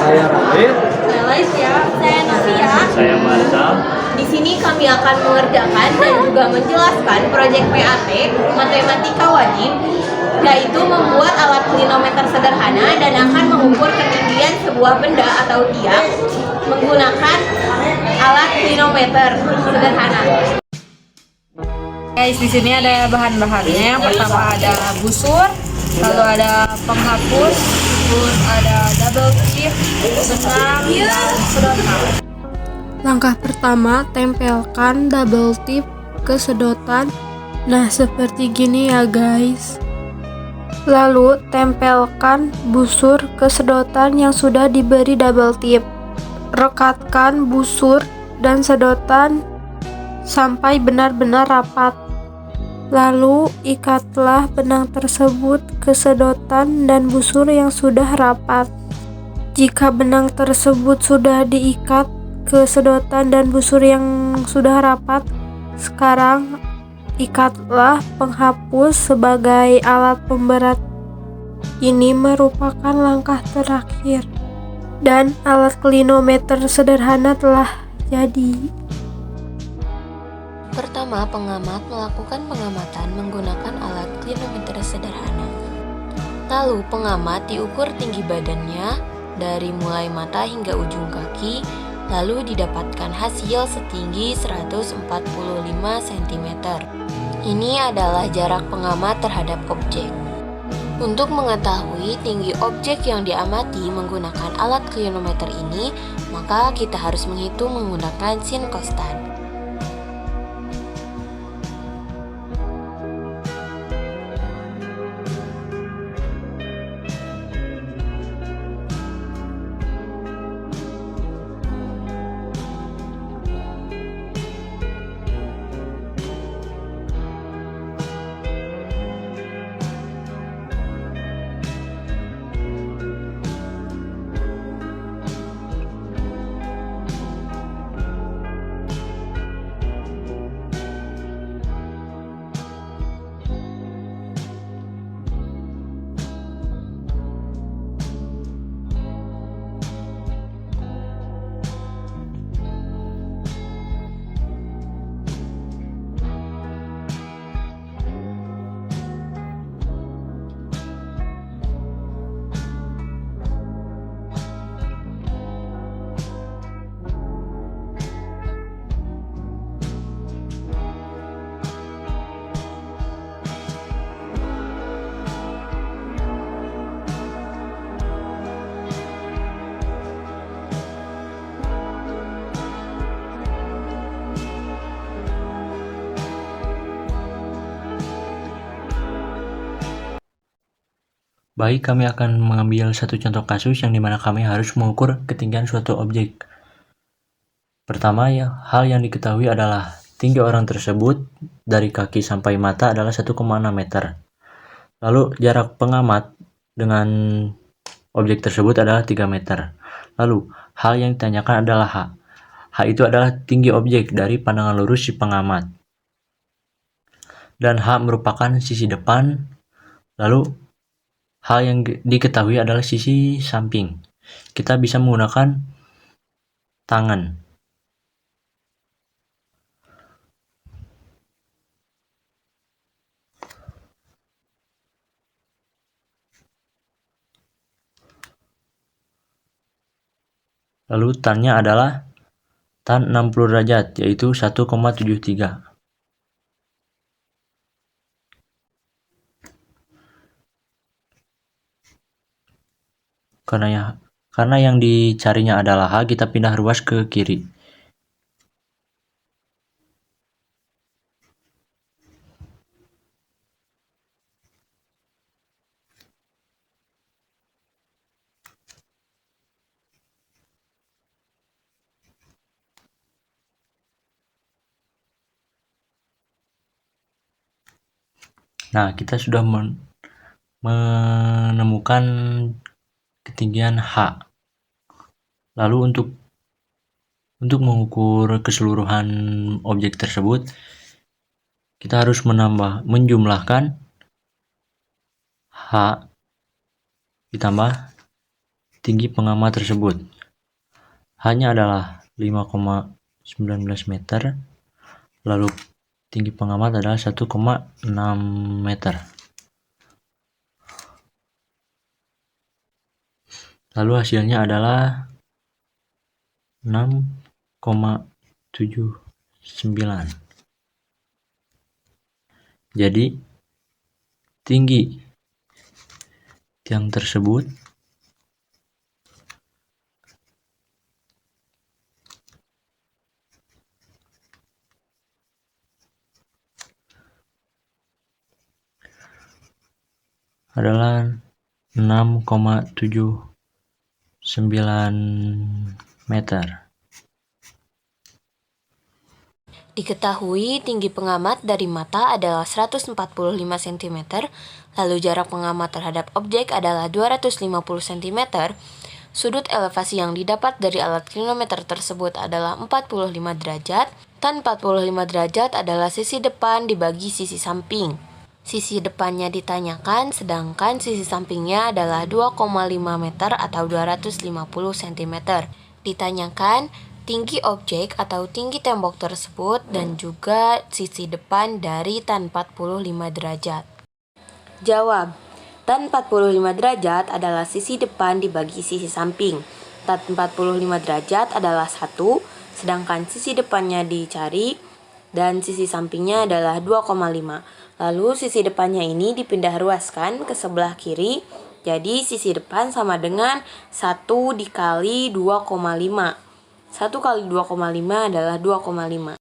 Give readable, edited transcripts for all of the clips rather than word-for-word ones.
Saya Rafael. Saya Laisya. Saya Novia. Saya Marsal. Di sini kami akan mengerjakan dan juga menjelaskan proyek PAT Matematika Wajib, yaitu membuat alat klinometer sederhana dan akan mengukur ketinggian sebuah benda atau tiang menggunakan alat klinometer sederhana. Guys, di sini ada bahan-bahannya. Yang pertama ada busur, lalu ada penghapus, terus ada double chip, benang, dan sedotan. Langkah pertama, tempelkan double tip ke sedotan. Nah, seperti gini ya guys. Lalu, tempelkan busur ke sedotan yang sudah diberi double tip. Rekatkan busur dan sedotan sampai benar-benar rapat. Lalu, ikatlah benang tersebut ke sedotan dan busur yang sudah rapat. Jika benang tersebut sudah diikat ke sedotan dan busur yang sudah rapat, sekarang ikatlah penghapus sebagai alat pemberat. Ini merupakan langkah terakhir dan alat klinometer sederhana telah jadi. Pertama, pengamat melakukan pengamatan menggunakan alat klinometer sederhana. Lalu, pengamat diukur tinggi badannya dari mulai mata hingga ujung kaki, lalu didapatkan hasil setinggi 145 cm. Ini adalah jarak pengamat terhadap objek. Untuk mengetahui tinggi objek yang diamati menggunakan alat klinometer ini, maka kita harus menghitung menggunakan sin konstan. Baik, kami akan mengambil satu contoh kasus yang dimana kami harus mengukur ketinggian suatu objek. Pertama, hal yang diketahui adalah tinggi orang tersebut dari kaki sampai mata adalah 1,6 meter. Lalu jarak pengamat dengan objek tersebut adalah 3 meter. Lalu, hal yang ditanyakan adalah H. H itu adalah tinggi objek dari pandangan lurus si pengamat. Dan H merupakan sisi depan. Lalu, hal yang diketahui adalah sisi samping. Kita bisa menggunakan tangan. Lalu tan-nya adalah tan 60 derajat, yaitu 1,73. Karena yang dicarinya adalah H, kita pindah ruas ke kiri. Nah, kita sudah menemukan ketinggian H. Lalu untuk mengukur keseluruhan objek tersebut, kita harus menjumlahkan H ditambah tinggi pengamat tersebut hanya adalah 5,19 meter, lalu tinggi pengamat adalah 1,6 meter. Lalu hasilnya adalah 6,79. Jadi tinggi tiang tersebut adalah 6,79 meter. Diketahui tinggi pengamat dari mata adalah 145 cm, lalu jarak pengamat terhadap objek adalah 250 cm. Sudut elevasi yang didapat dari alat klinometer tersebut adalah 45 derajat. Tan 45 derajat adalah sisi depan dibagi sisi samping. Sisi depannya ditanyakan, sedangkan sisi sampingnya adalah 2,5 meter atau 250 cm. Ditanyakan tinggi objek atau tinggi tembok tersebut dan juga sisi depan dari tan 45 derajat. Jawab. Tan 45 derajat adalah sisi depan dibagi sisi samping. Tan 45 derajat adalah 1, sedangkan sisi depannya dicari dan sisi sampingnya adalah 2,5. Lalu sisi depannya ini dipindah ruaskan ke sebelah kiri. Jadi sisi depan sama dengan 1 dikali 2,5. 1 kali 2,5 adalah 2,5.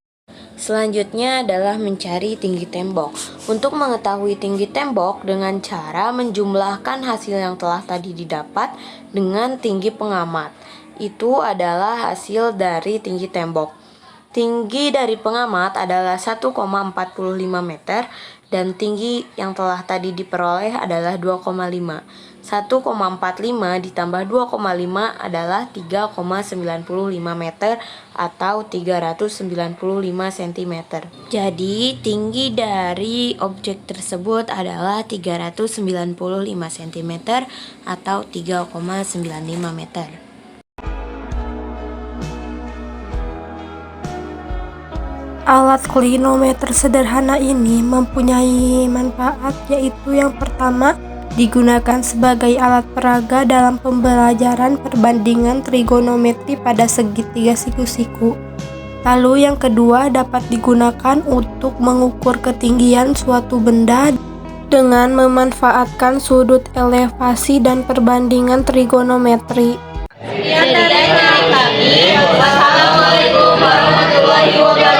Selanjutnya adalah mencari tinggi tembok. Untuk mengetahui tinggi tembok dengan cara menjumlahkan hasil yang telah tadi didapat dengan tinggi pengamat. Itu adalah hasil dari tinggi tembok. Tinggi dari pengamat adalah 1,45 meter dan tinggi yang telah tadi diperoleh adalah 2,5. 1,45 ditambah 2,5 adalah 3,95 meter atau 395 cm. Jadi tinggi dari objek tersebut adalah 395 cm atau 3,95 meter. Alat klinometer sederhana ini mempunyai manfaat, yaitu yang pertama, digunakan sebagai alat peraga dalam pembelajaran perbandingan trigonometri pada segitiga siku-siku. Lalu yang kedua, dapat digunakan untuk mengukur ketinggian suatu benda dengan memanfaatkan sudut elevasi dan perbandingan trigonometri. Sekian dari kami. Wassalamualaikum warahmatullahi wabarakatuh.